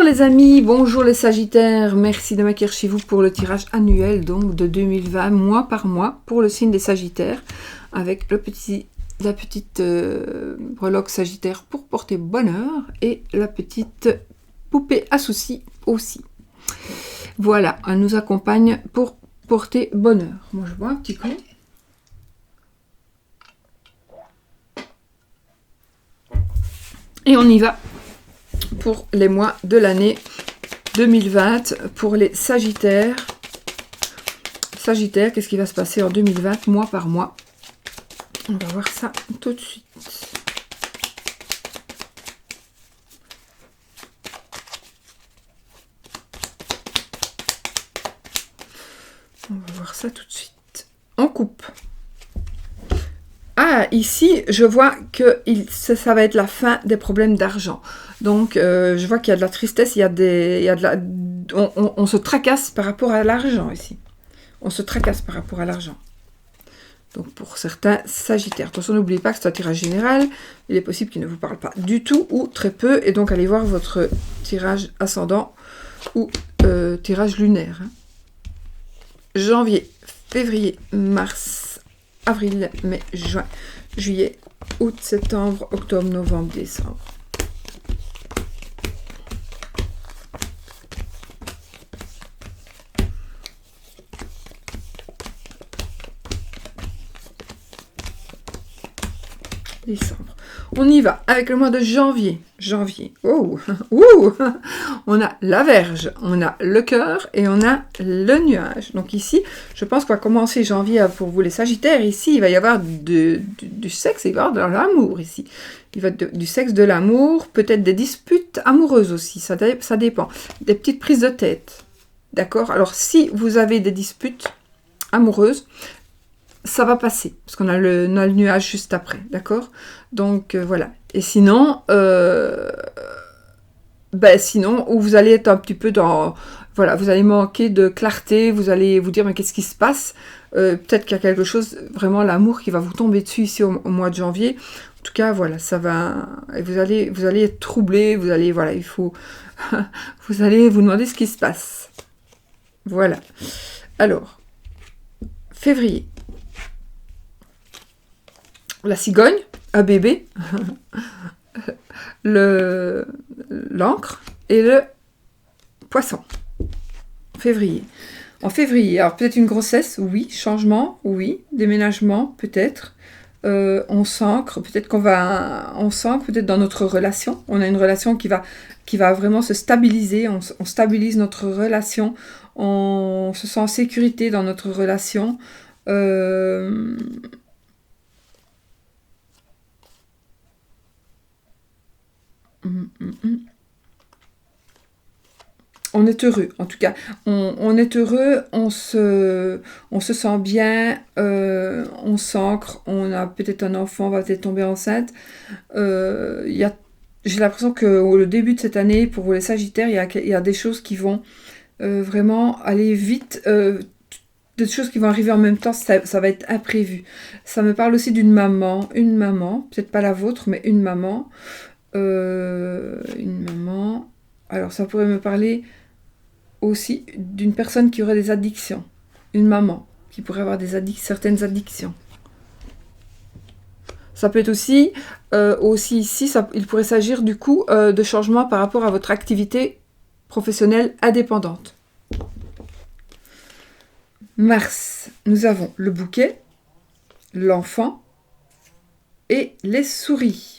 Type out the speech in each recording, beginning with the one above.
les amis, bonjour les Sagittaires, merci de m'accueillir chez vous pour le tirage annuel donc de 2020, mois par mois, pour le signe des Sagittaires, avec la petite breloque Sagittaire pour porter bonheur et la petite poupée à soucis aussi. Voilà, elle nous accompagne pour porter bonheur. Moi je bois un petit coup. Et on y va pour les mois de l'année 2020 pour les Sagittaires. Sagittaire, qu'est-ce qui va se passer en 2020, mois par mois? On va voir ça tout de suite. On va voir ça tout de suite. On coupe. Ah, ici, je vois que ça va être la fin des problèmes d'argent. Donc, je vois qu'il y a de la tristesse, on se tracasse par rapport à l'argent ici. On se tracasse par rapport à l'argent. Donc, pour certains Sagittaires. Attention, n'oubliez pas que c'est un tirage général. Il est possible qu'il ne vous parle pas du tout ou très peu. Et donc, allez voir votre tirage ascendant ou tirage lunaire. Janvier, février, mars, avril, mai, juin, juillet, août, septembre, octobre, novembre, décembre. Décembre. On y va avec le mois de janvier. Janvier. Oh, on a la Vierge, on a le cœur et on a le nuage. Donc ici, je pense qu'on va commencer janvier pour vous les Sagittaires. Ici, il va y avoir du sexe, il va y avoir de l'amour ici. Il va du sexe, de l'amour, peut-être des disputes amoureuses aussi, ça dépend. Des petites prises de tête. D'accord? Alors, si vous avez des disputes amoureuses, ça va passer, parce qu'on a le nuage juste après, d'accord? Donc, voilà. Et sinon, sinon, ou vous allez être un petit peu dans... Voilà, vous allez manquer de clarté, vous allez vous dire, mais qu'est-ce qui se passe? Peut-être qu'il y a quelque chose, vraiment l'amour qui va vous tomber dessus ici au mois de janvier. En tout cas, voilà, ça va... Et vous allez être troublé, vous allez... Voilà, il faut... vous allez vous demander ce qui se passe. Voilà. Alors, février. La cigogne, un bébé, l'encre et le poisson. Février. En février, alors peut-être une grossesse, oui. Changement, oui. Déménagement, peut-être. On s'ancre, peut-être on s'ancre peut-être dans notre relation. On a une relation qui va vraiment se stabiliser. On stabilise notre relation. On se sent en sécurité dans notre relation. On est heureux, en tout cas. On est heureux, on se sent bien, on s'ancre, on a peut-être un enfant, on va peut-être tomber enceinte. J'ai l'impression qu'au début de cette année, pour les Sagittaires, il y a des choses qui vont vraiment aller vite, des choses qui vont arriver en même temps, ça va être imprévu. Ça me parle aussi d'une maman, peut-être pas la vôtre, mais une maman. Alors ça pourrait me parler aussi d'une personne qui aurait des addictions, une maman qui pourrait avoir certaines addictions. Ça peut être aussi ici, il pourrait s'agir du coup de changements par rapport à votre activité professionnelle indépendante. Mars, nous avons le bouquet, l'enfant et les souris.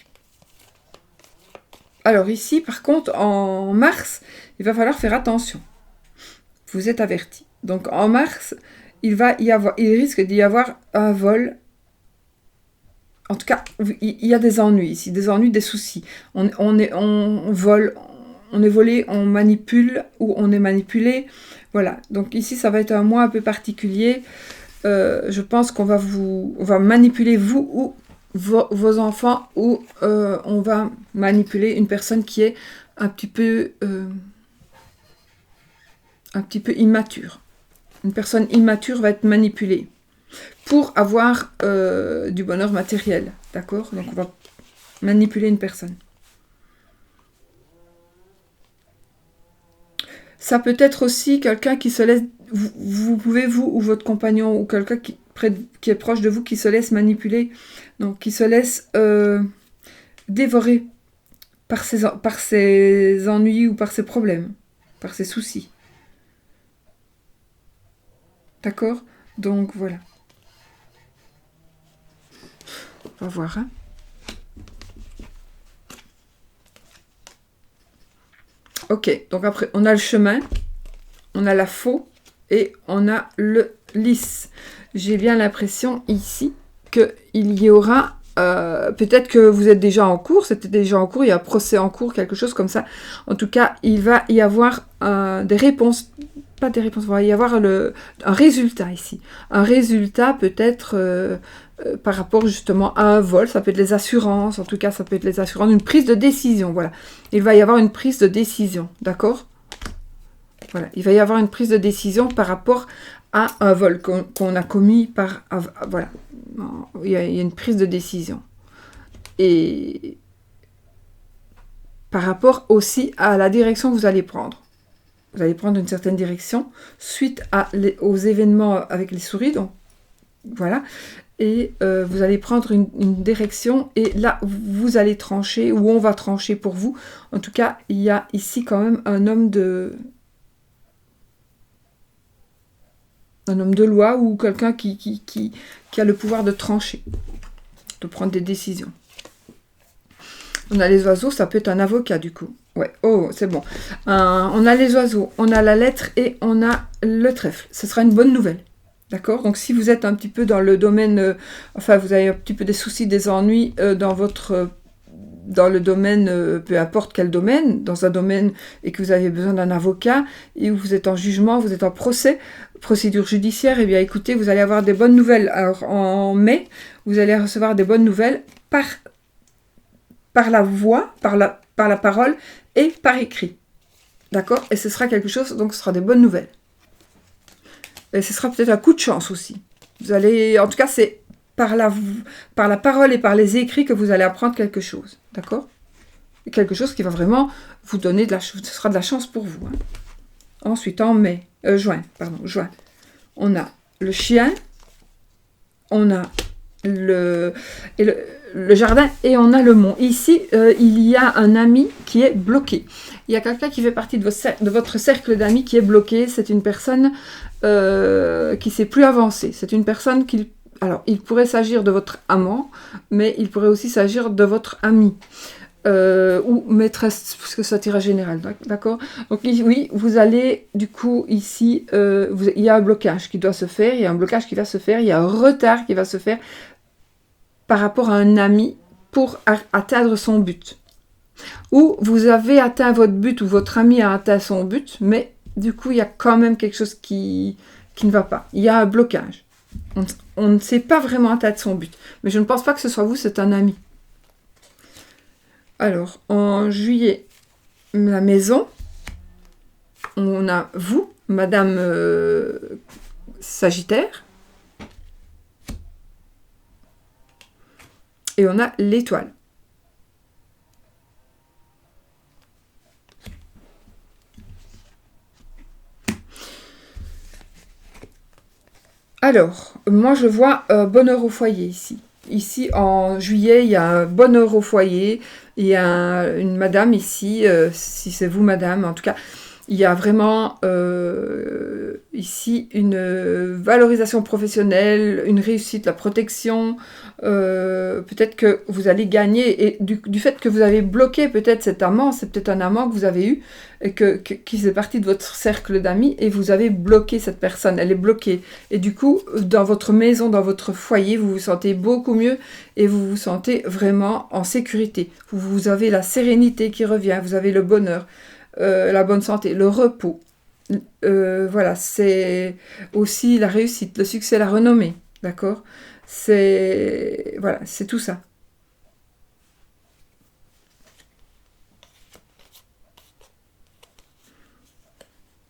Alors ici, par contre, en mars, il va falloir faire attention. Vous êtes avertis. Donc en mars, il risque d'y avoir un vol. En tout cas, il y a des ennuis ici, des soucis. On vole, on est volé, on manipule ou on est manipulé. Voilà. Donc ici, ça va être un mois un peu particulier. Je pense qu'on va manipuler vous ou vos enfants, ou on va manipuler une personne qui est un petit peu immature. Une personne immature va être manipulée pour avoir du bonheur matériel, d'accord? Donc on va manipuler une personne. Ça peut être aussi quelqu'un qui se laisse... Vous pouvez, vous ou votre compagnon, ou quelqu'un qui est proche de vous, qui se laisse manipuler, donc qui se laisse dévorer par ses ennuis ou par ses problèmes, par ses soucis. D'accord? Donc voilà. On va voir. Hein. Ok, donc après, on a le chemin, on a la faux et on a le lisse. J'ai bien l'impression ici qu'il y aura... peut-être que vous êtes déjà en cours, c'était déjà en cours, il y a un procès en cours, quelque chose comme ça. En tout cas, il va y avoir des réponses, pas des réponses, il va y avoir un résultat ici. Un résultat peut-être par rapport justement à un vol, ça peut être les assurances, en tout cas ça peut être les assurances, une prise de décision, voilà. Il va y avoir une prise de décision, d'accord ? Voilà, il va y avoir une prise de décision par rapport à un vol qu'on a commis par... Voilà, il y a une prise de décision. Et par rapport aussi à la direction que vous allez prendre. Vous allez prendre une certaine direction suite aux événements avec les souris, donc voilà. Et vous allez prendre une direction et là, vous allez trancher, ou on va trancher pour vous. En tout cas, il y a ici quand même un homme de loi ou quelqu'un qui a le pouvoir de trancher, de prendre des décisions. On a les oiseaux, ça peut être un avocat du coup. Ouais, oh, c'est bon. On a les oiseaux, on a la lettre et on a le trèfle. Ce sera une bonne nouvelle. D'accord? Donc si vous êtes un petit peu dans le domaine, enfin vous avez un petit peu des soucis, des ennuis dans le domaine, peu importe quel domaine, dans un domaine et que vous avez besoin d'un avocat et où vous êtes en jugement, vous êtes en procédure judiciaire, eh bien écoutez, vous allez avoir des bonnes nouvelles. Alors en mai, vous allez recevoir des bonnes nouvelles par la voix, par la parole et par écrit. D'accord? Et ce sera quelque chose, donc ce sera des bonnes nouvelles. Et ce sera peut-être un coup de chance aussi. Vous allez, en tout cas, c'est par la parole et par les écrits que vous allez apprendre quelque chose. D'accord? Quelque chose qui va vraiment vous donner ce sera de la chance pour vous. Hein. Ensuite, en juin, on a le chien, on a le jardin et on a le mont. Ici, il y a un ami qui est bloqué. Il y a quelqu'un qui fait partie de votre cercle d'amis qui est bloqué. C'est une personne qui ne sait plus avancer. C'est une personne alors, il pourrait s'agir de votre amant, mais il pourrait aussi s'agir de votre ami. Ou maîtresse, parce que c'est un tirage général, d'accord? Donc oui, vous allez, du coup, ici, il y a un blocage qui doit se faire, il y a un blocage qui va se faire, il y a un retard qui va se faire par rapport à un ami pour atteindre son but. Ou vous avez atteint votre but, ou votre ami a atteint son but, mais du coup, il y a quand même quelque chose qui ne va pas. Il y a un blocage. On ne sait pas vraiment atteindre son but. Mais je ne pense pas que ce soit vous, c'est un ami. Alors, en juillet, la maison, on a vous, Madame Sagittaire, et on a l'étoile. Alors, moi je vois bonheur au foyer ici. Ici, en juillet, il y a un bonheur au foyer. Il y a une madame ici, si c'est vous, madame, en tout cas, il y a vraiment ici une valorisation professionnelle, une réussite, la protection. Peut-être que vous allez gagner. Et du fait que vous avez bloqué peut-être cet amant, c'est peut-être un amant que vous avez eu, et qui fait partie de votre cercle d'amis, et vous avez bloqué cette personne. Elle est bloquée. Et du coup, dans votre maison, dans votre foyer, vous vous sentez beaucoup mieux et vous vous sentez vraiment en sécurité. Vous avez la sérénité qui revient, vous avez le bonheur. La bonne santé, le repos. Voilà, c'est aussi la réussite, le succès, la renommée. D'accord? Voilà, c'est tout ça.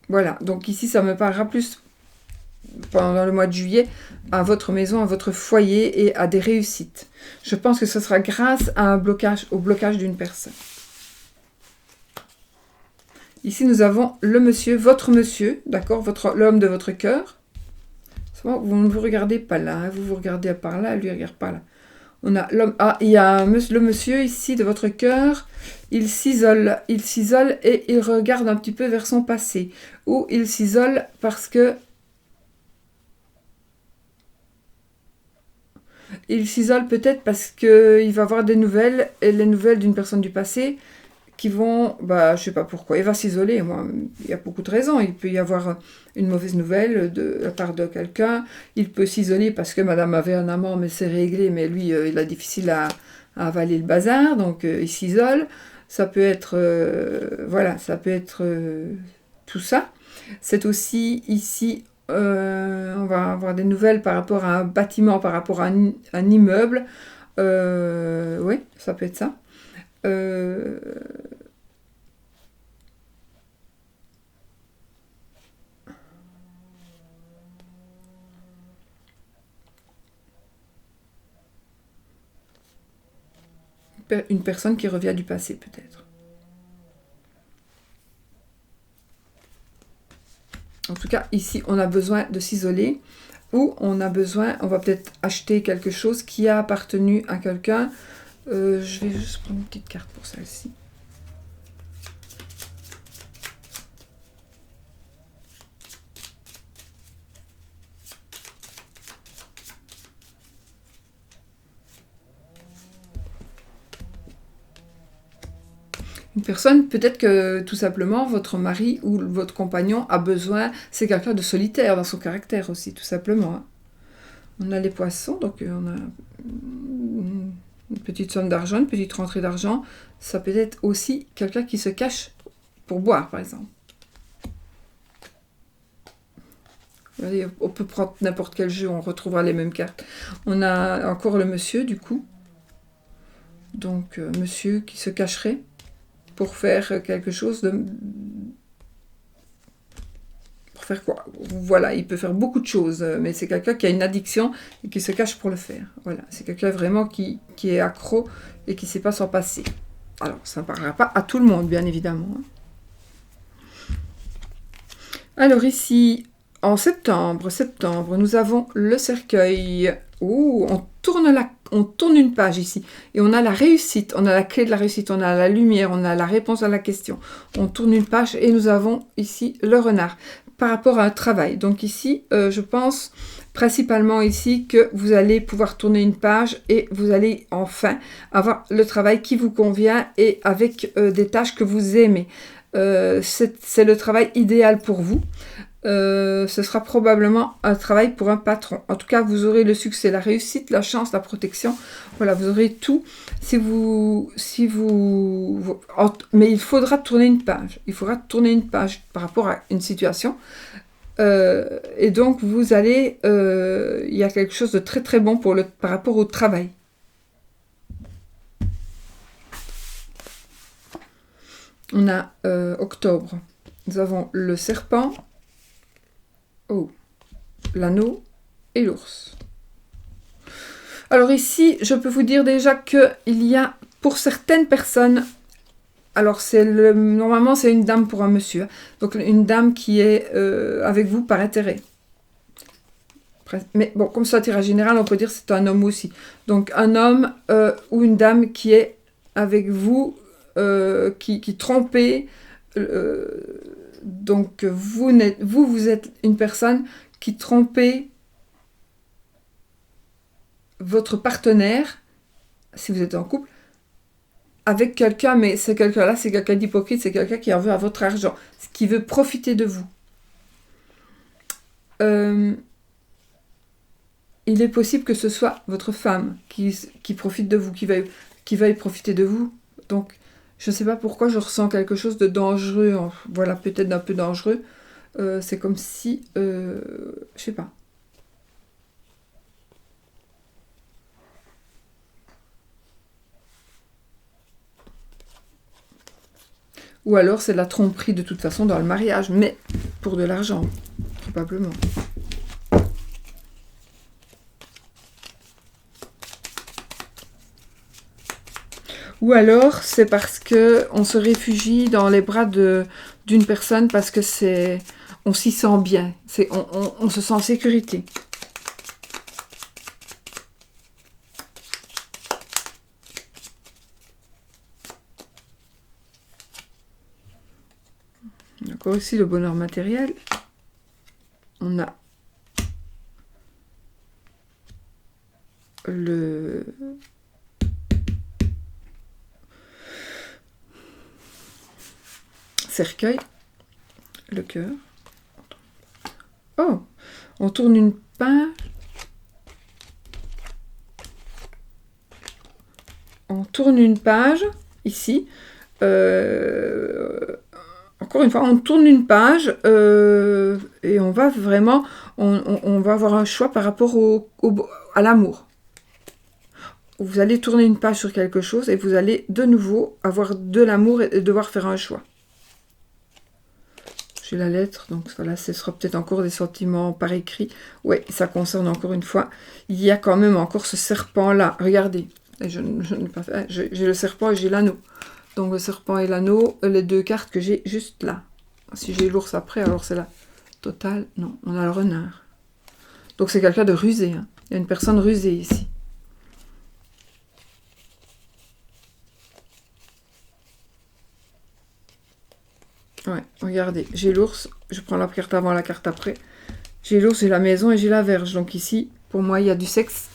Voilà, donc ici, ça me parlera plus pendant le mois de juillet à votre maison, à votre foyer et à des réussites. Je pense que ce sera grâce à au blocage d'une personne. Ici, nous avons le monsieur, votre monsieur, d'accord, l'homme de votre cœur. Vous ne vous regardez pas là, hein, vous vous regardez par là, lui regarde pas là. On a l'homme. Ah, il y a le monsieur ici de votre cœur. Il s'isole et il regarde un petit peu vers son passé. Ou il s'isole parce que il s'isole peut-être parce qu'il va avoir des nouvelles, et les nouvelles d'une personne du passé qui vont, je sais pas pourquoi, il va s'isoler. Moi, il y a beaucoup de raisons. Il peut y avoir une mauvaise nouvelle de la part de quelqu'un. Il peut s'isoler parce que madame avait un amant, mais c'est réglé, mais lui, il a difficile à avaler le bazar, donc il s'isole. Ça peut être, voilà, ça peut être tout ça. C'est aussi ici, on va avoir des nouvelles par rapport à un bâtiment, par rapport à un immeuble. Oui, ça peut être ça. Une personne qui revient du passé, peut-être. En tout cas, ici, on a besoin de s'isoler, ou on va peut-être acheter quelque chose qui a appartenu à quelqu'un. Je vais juste prendre une petite carte pour celle-ci. Une personne, peut-être que tout simplement votre mari ou votre compagnon a besoin, c'est quelqu'un de solitaire dans son caractère aussi, tout simplement. Hein. On a les poissons, donc on a une petite somme d'argent, une petite rentrée d'argent. Ça peut être aussi quelqu'un qui se cache pour boire, par exemple. Regardez, on peut prendre n'importe quel jeu, on retrouvera les mêmes cartes. On a encore le monsieur, du coup. Donc, monsieur qui se cacherait pour faire quelque chose de... Pour faire quoi? Voilà, il peut faire beaucoup de choses, mais c'est quelqu'un qui a une addiction et qui se cache pour le faire. Voilà, c'est quelqu'un vraiment qui est accro et qui ne sait pas s'en passer. Alors, ça ne parlera pas à tout le monde, bien évidemment. Alors ici, en septembre, nous avons le cercueil. Ouh, on tourne une page ici. Et on a la réussite, on a la clé de la réussite, on a la lumière, on a la réponse à la question. On tourne une page et nous avons ici le renard par rapport à un travail. Donc ici, je pense principalement ici que vous allez pouvoir tourner une page et vous allez enfin avoir le travail qui vous convient et avec des tâches que vous aimez. C'est le travail idéal pour vous. Ce sera probablement un travail pour un patron. En tout cas, vous aurez le succès, la réussite, la chance, la protection. Voilà, vous aurez tout. Mais il faudra tourner une page. Il faudra tourner une page par rapport à une situation. Et donc, vous allez... il y a quelque chose de très très bon par rapport au travail. On a octobre. Nous avons le serpent. Oh, l'anneau et l'ours. Alors ici, je peux vous dire déjà qu'il y a, pour certaines personnes, alors normalement c'est une dame pour un monsieur, donc une dame qui est avec vous par intérêt. Mais bon, comme ça, tirage général, on peut dire que c'est un homme aussi. Donc un homme ou une dame qui est avec vous, qui trompait... donc vous êtes une personne qui trompez votre partenaire, si vous êtes en couple, avec quelqu'un, mais c'est quelqu'un-là, c'est quelqu'un d'hypocrite, c'est quelqu'un qui en veut à votre argent, qui veut profiter de vous. Il est possible que ce soit votre femme qui profite de vous, qui veuille profiter de vous. Donc, je ne sais pas pourquoi je ressens quelque chose de dangereux, voilà, peut-être d'un peu dangereux. C'est comme si, je sais pas. Ou alors c'est de la tromperie de toute façon dans le mariage, mais pour de l'argent, probablement. Ou alors, c'est parce que on se réfugie dans les bras d'une personne parce que on s'y sent bien. On se sent en sécurité. Encore ici le bonheur matériel. On a le cercueil, le cœur. Oh, on tourne une page. On tourne une page ici. Encore une fois, on tourne une page et on va vraiment, on va avoir un choix par rapport à l'amour. Vous allez tourner une page sur quelque chose et vous allez de nouveau avoir de l'amour et devoir faire un choix. J'ai la lettre, donc voilà, ce sera peut-être encore des sentiments par écrit. Oui, ça concerne encore une fois. Il y a quand même encore ce serpent-là. Regardez, je n'ai pas fait. J'ai le serpent et j'ai l'anneau. Donc le serpent et l'anneau, les deux cartes que j'ai juste là. Si j'ai l'ours après, alors c'est la totale. Non, on a le renard. Donc c'est quelqu'un de rusé. Hein. Il y a une personne rusée ici. Ouais, regardez, j'ai l'ours, je prends la carte avant, la carte après. J'ai l'ours, j'ai la maison et j'ai la verge. Donc ici, pour moi, il y a du sexe.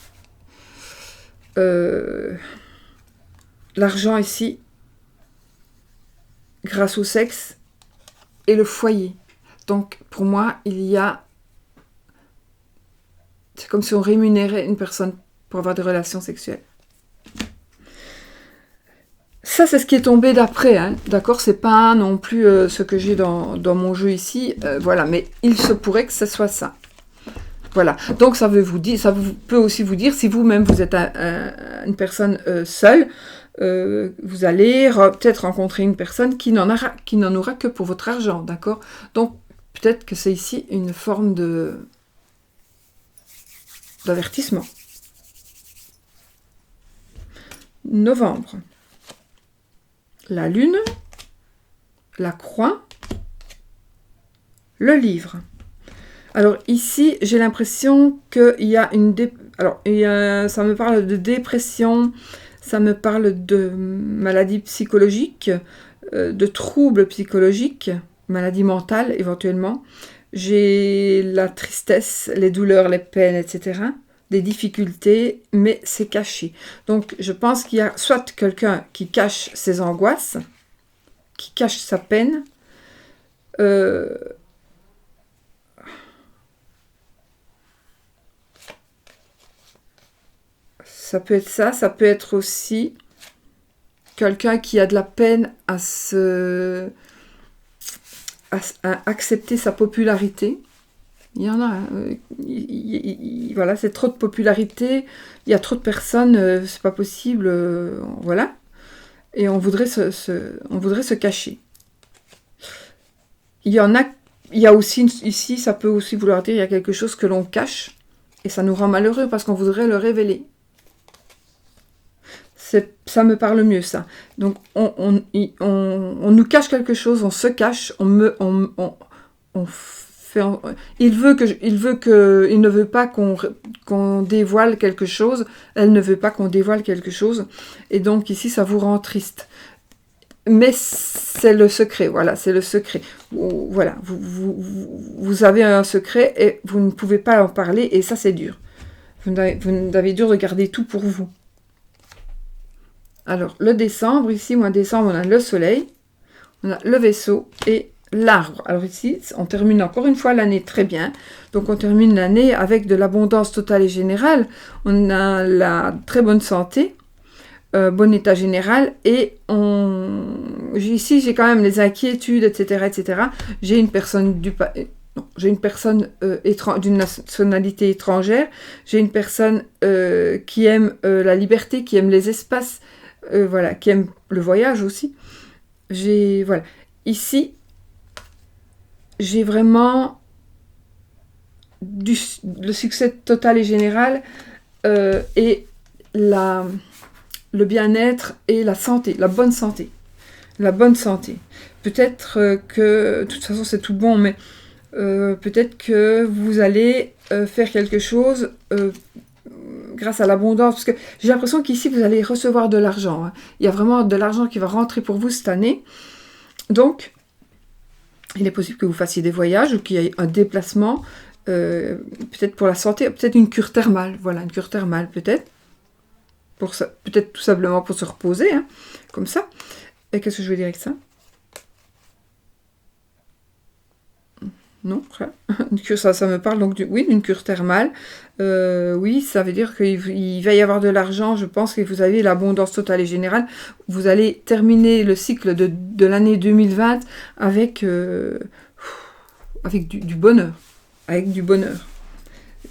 L'argent ici, grâce au sexe, et le foyer. Donc pour moi, il y a... C'est comme si on rémunérait une personne pour avoir des relations sexuelles. Ça, c'est ce qui est tombé d'après, hein. D'accord, c'est pas non plus ce que j'ai dans mon jeu ici, voilà, mais il se pourrait que ce soit ça. Voilà, donc ça peut aussi vous dire, si vous-même vous êtes une personne seule, vous allez peut-être rencontrer une personne qui n'en aura que pour votre argent, d'accord? Donc, peut-être que c'est ici une forme d'avertissement. Novembre. La lune, la croix, le livre. Alors ici, j'ai l'impression qu'il y a une... ça me parle de dépression, ça me parle de maladies psychologiques, de troubles psychologiques, maladies mentales éventuellement. J'ai la tristesse, les douleurs, les peines, etc. Des difficultés, mais c'est caché. Donc je pense qu'il y a soit quelqu'un qui cache ses angoisses, qui cache sa peine, ça peut être ça, ça peut être aussi quelqu'un qui a de la peine à accepter sa popularité. Il y en a, voilà, c'est trop de popularité, il y a trop de personnes, c'est pas possible, voilà. Et on voudrait se cacher. Il y a aussi, ici, ça peut aussi vouloir dire, il y a quelque chose que l'on cache, et ça nous rend malheureux parce qu'on voudrait le révéler. Ça me parle mieux, ça. Donc, on nous cache quelque chose, on se cache, il ne veut pas qu'on dévoile quelque chose, elle ne veut pas qu'on dévoile quelque chose, et donc ici, ça vous rend triste. Mais c'est le secret, voilà, c'est le secret. Voilà, vous avez un secret et vous ne pouvez pas en parler, et ça, c'est dur. Vous avez dur de garder tout pour vous. Alors, le décembre, ici, mois de décembre, on a le soleil, on a le vaisseau et l'arbre. Alors ici, on termine encore une fois l'année très bien. Donc, on termine l'année avec de l'abondance totale et générale. On a la très bonne santé, bon état général. Et ici, j'ai quand même les inquiétudes, etc., etc. J'ai une personne d'une nationalité étrangère. J'ai une personne qui aime la liberté, qui aime les espaces, voilà, qui aime le voyage aussi. Voilà. Ici, j'ai vraiment le succès total et général et le bien-être et la santé, la bonne santé. La bonne santé. Peut-être que, de toute façon c'est tout bon, mais peut-être que vous allez faire quelque chose grâce à l'abondance, parce que j'ai l'impression qu'ici vous allez recevoir de l'argent. Hein. Il y a vraiment de l'argent qui va rentrer pour vous cette année. Donc, il est possible que vous fassiez des voyages ou qu'il y ait un déplacement, peut-être pour la santé, peut-être une cure thermale. Voilà, une cure thermale peut-être. Peut-être tout simplement pour se reposer, hein, comme ça. Et qu'est-ce que je veux dire avec ça? Non, une cure, ça me parle donc oui, d'une cure thermale. Oui, ça veut dire qu'il va y avoir de l'argent. Je pense que vous avez l'abondance totale et générale. Vous allez terminer le cycle de l'année 2020 avec du bonheur. Avec du bonheur.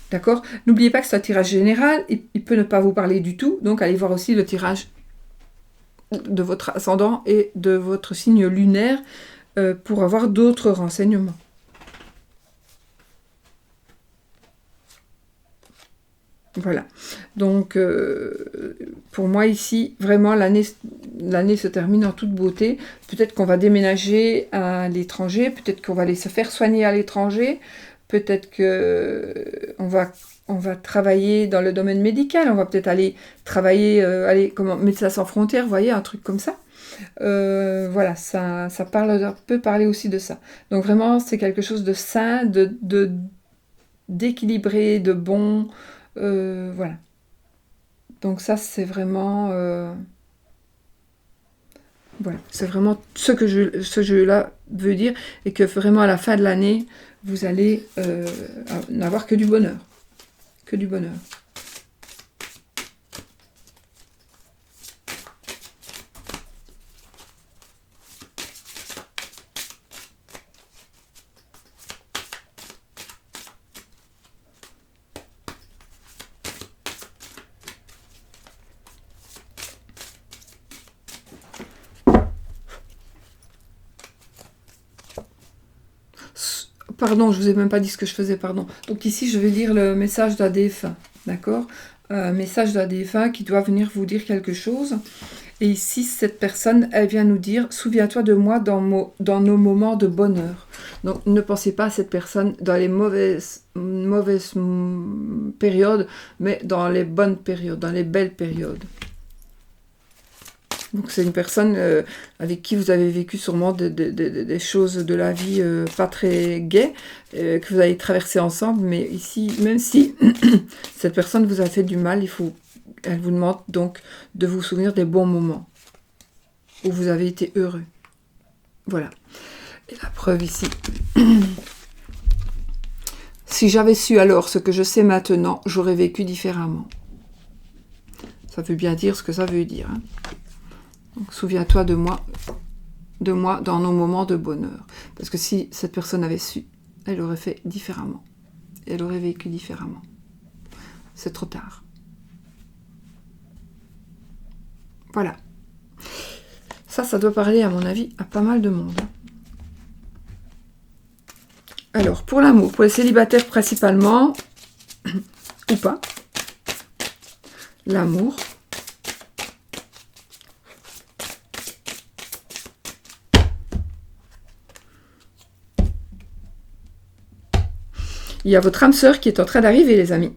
D'accord? N'oubliez pas que c'est un tirage général. Il peut ne pas vous parler du tout. Donc, allez voir aussi le tirage de votre ascendant et de votre signe lunaire pour avoir d'autres renseignements. Voilà. Donc, pour moi ici, vraiment, l'année se termine en toute beauté. Peut-être qu'on va déménager à l'étranger, peut-être qu'on va aller se faire soigner à l'étranger, peut-être qu'on va travailler dans le domaine médical, on va peut-être aller travailler, comme Médecins sans frontières, vous voyez, un truc comme ça. Voilà, ça peut parler aussi de ça. Donc vraiment, c'est quelque chose de sain, d'équilibré, de bon. Voilà. Donc ça, c'est vraiment... voilà, c'est vraiment ce jeu-là veut dire, et que vraiment à la fin de l'année, vous allez n'avoir que du bonheur. Que du bonheur. Pardon, je vous ai même pas dit ce que je faisais, pardon. Donc ici, je vais lire le message d'un défunt, d'accord? Message d'un défunt qui doit venir vous dire quelque chose. Et ici, cette personne, elle vient nous dire « Souviens-toi de moi dans nos moments de bonheur ». Donc, ne pensez pas à cette personne dans les mauvaises périodes, mais dans les bonnes périodes, dans les belles périodes. Donc c'est une personne avec qui vous avez vécu sûrement des choses de la vie pas très gaies, que vous avez traversées ensemble, mais ici, même si cette personne vous a fait du mal, elle vous demande donc de vous souvenir des bons moments où vous avez été heureux. Voilà. Et la preuve ici. Si j'avais su alors ce que je sais maintenant, j'aurais vécu différemment. Ça veut bien dire ce que ça veut dire, hein. Donc, souviens-toi de moi dans nos moments de bonheur. Parce que si cette personne avait su, elle aurait fait différemment. Elle aurait vécu différemment. C'est trop tard. Voilà. Ça doit parler, à mon avis, à pas mal de monde. Alors, pour l'amour, pour les célibataires principalement, ou pas, l'amour. Il y a votre âme sœur qui est en train d'arriver, les amis.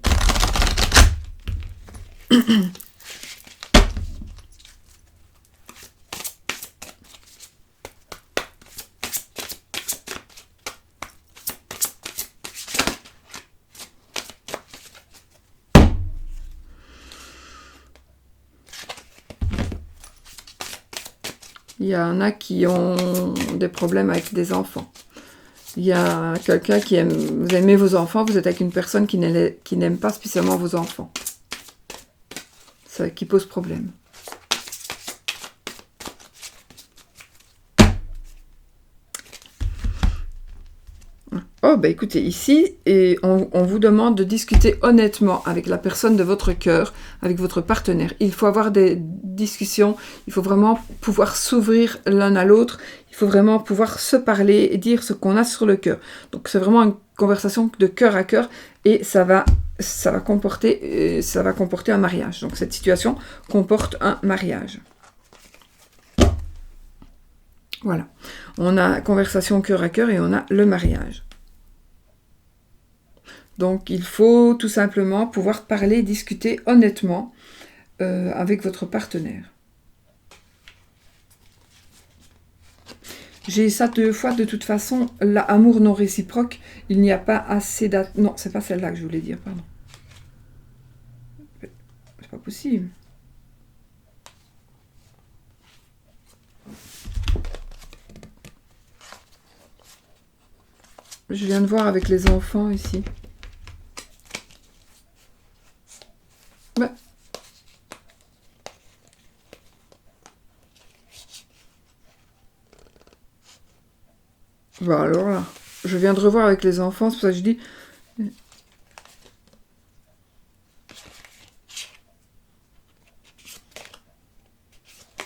Il y en a qui ont des problèmes avec des enfants. Il y a quelqu'un qui aime... Vous aimez vos enfants, vous êtes avec une personne qui n'aime pas spécialement vos enfants. Ça qui pose problème. Oh, bah écoutez, ici, on vous demande de discuter honnêtement avec la personne de votre cœur, avec votre partenaire. Il faut avoir des discussions, il faut vraiment pouvoir s'ouvrir l'un à l'autre, il faut vraiment pouvoir se parler et dire ce qu'on a sur le cœur. Donc c'est vraiment une conversation de cœur à cœur et ça va ça va comporter un mariage. Donc cette situation comporte un mariage. Voilà. On a conversation cœur à cœur et on a le mariage. Donc il faut tout simplement pouvoir parler, discuter honnêtement avec votre partenaire. J'ai ça 2 fois, de toute façon, l'amour non réciproque, il n'y a pas assez d'attente. Non, c'est pas celle-là que je voulais dire, pardon. C'est pas possible. Je viens de voir avec les enfants ici. Ouais. Bon, alors là, je viens de revoir avec les enfants, c'est pour ça que je dis...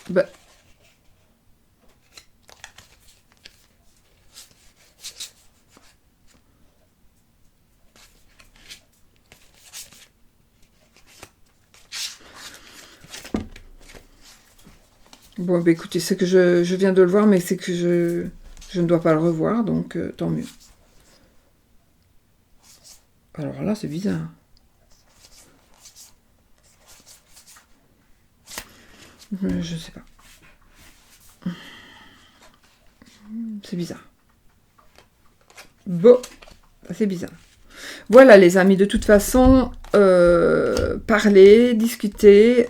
Bah... Bon, bah écoutez, c'est que je viens de le voir, mais c'est que je ne dois pas le revoir, donc tant mieux. Alors là, c'est bizarre. Je sais pas. C'est bizarre. Bon, c'est bizarre. Voilà les amis, de toute façon, parler, discuter,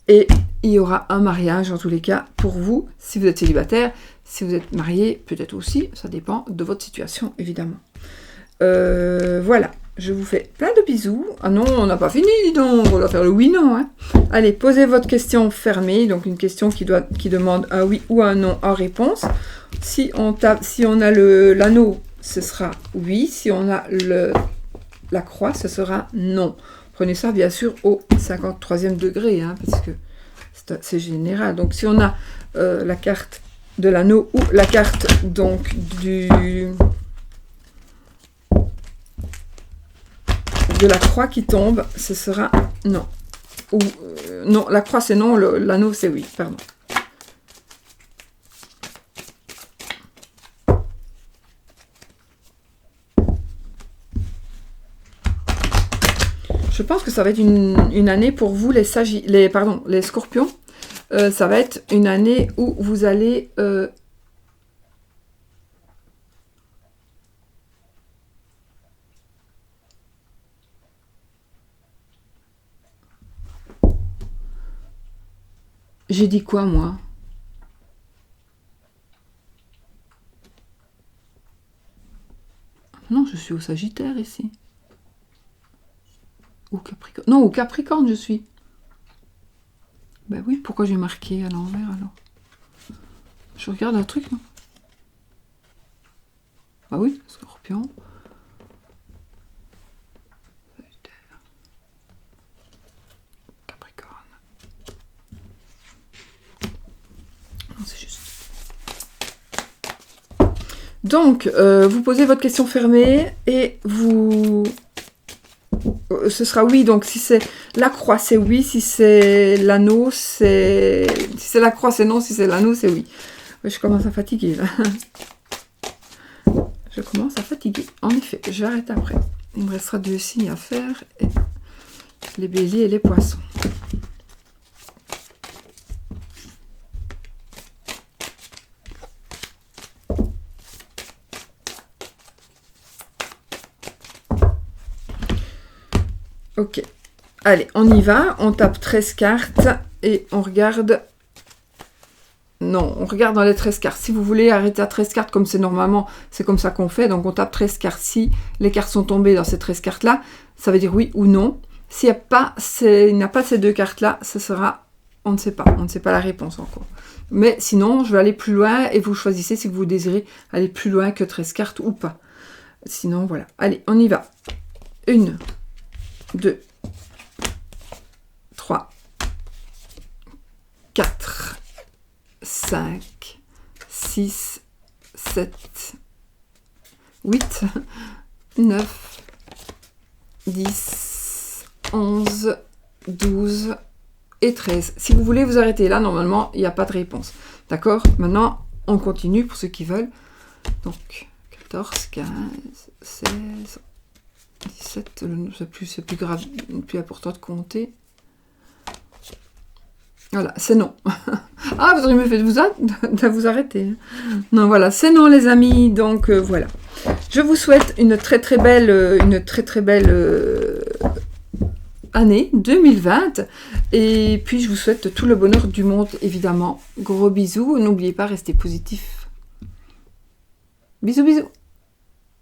et il y aura un mariage en tous les cas pour vous, si vous êtes célibataire, si vous êtes marié, peut-être aussi, ça dépend de votre situation évidemment. Voilà, je vous fais plein de bisous. Ah non, on n'a pas fini, donc on doit faire le oui-non. Hein. Allez, posez votre question fermée, donc une question qui demande un oui ou un non en réponse. Si on a l'anneau, ce sera oui. Si on a la croix, ce sera non. Prenez ça bien sûr au 53e degré, hein, parce que c'est général. Donc si on a la carte de l'anneau ou la carte donc de la croix qui tombe, ce sera non. Ou non, la croix c'est non, l'anneau c'est oui, pardon. Je pense que ça va être une année pour vous, les scorpions. Ça va être une année où vous allez... J'ai dit quoi, moi? Non, je suis au Sagittaire, ici. Au Capricorne. Non, au Capricorne, je suis. Ben oui, pourquoi j'ai marqué à l'envers, alors? Je regarde un truc, non? Ah oui, Scorpion. Sagittaire. Capricorne. Non, c'est juste. Donc, vous posez votre question fermée et vous... Ce sera oui, donc si c'est la croix, c'est oui. Si c'est l'anneau, c'est... Si c'est la croix, c'est non. Si c'est l'anneau, c'est oui. Je commence à fatiguer, là. Je commence à fatiguer. En effet, j'arrête après. Il me restera 2 signes à faire. Et les béliers et les poissons. Ok. Allez, on y va. On tape 13 cartes et on regarde... Non, on regarde dans les 13 cartes. Si vous voulez arrêter à 13 cartes, comme c'est normalement, c'est comme ça qu'on fait. Donc on tape 13 cartes. Si les cartes sont tombées dans ces 13 cartes-là, ça veut dire oui ou non. S'il n'y a pas ces 2 cartes-là, ce sera... On ne sait pas. On ne sait pas la réponse encore. Mais sinon, je vais aller plus loin et vous choisissez si vous désirez aller plus loin que 13 cartes ou pas. Sinon, voilà. Allez, on y va. 1, 2, 3, 4, 5, 6, 7, 8, 9, 10, 11, 12 et 13. Si vous voulez vous arrêter là, normalement, il n'y a pas de réponse. D'accord? Maintenant, on continue pour ceux qui veulent. Donc, 14, 15, 16, 17, c'est plus grave, plus important de compter. Voilà, c'est non. Ah, vous auriez mieux fait de vous arrêter. Non, voilà, c'est non, les amis. Donc, voilà. Je vous souhaite une très très belle année 2020. Et puis, je vous souhaite tout le bonheur du monde, évidemment. Gros bisous. N'oubliez pas, restez positifs. Bisous, bisous.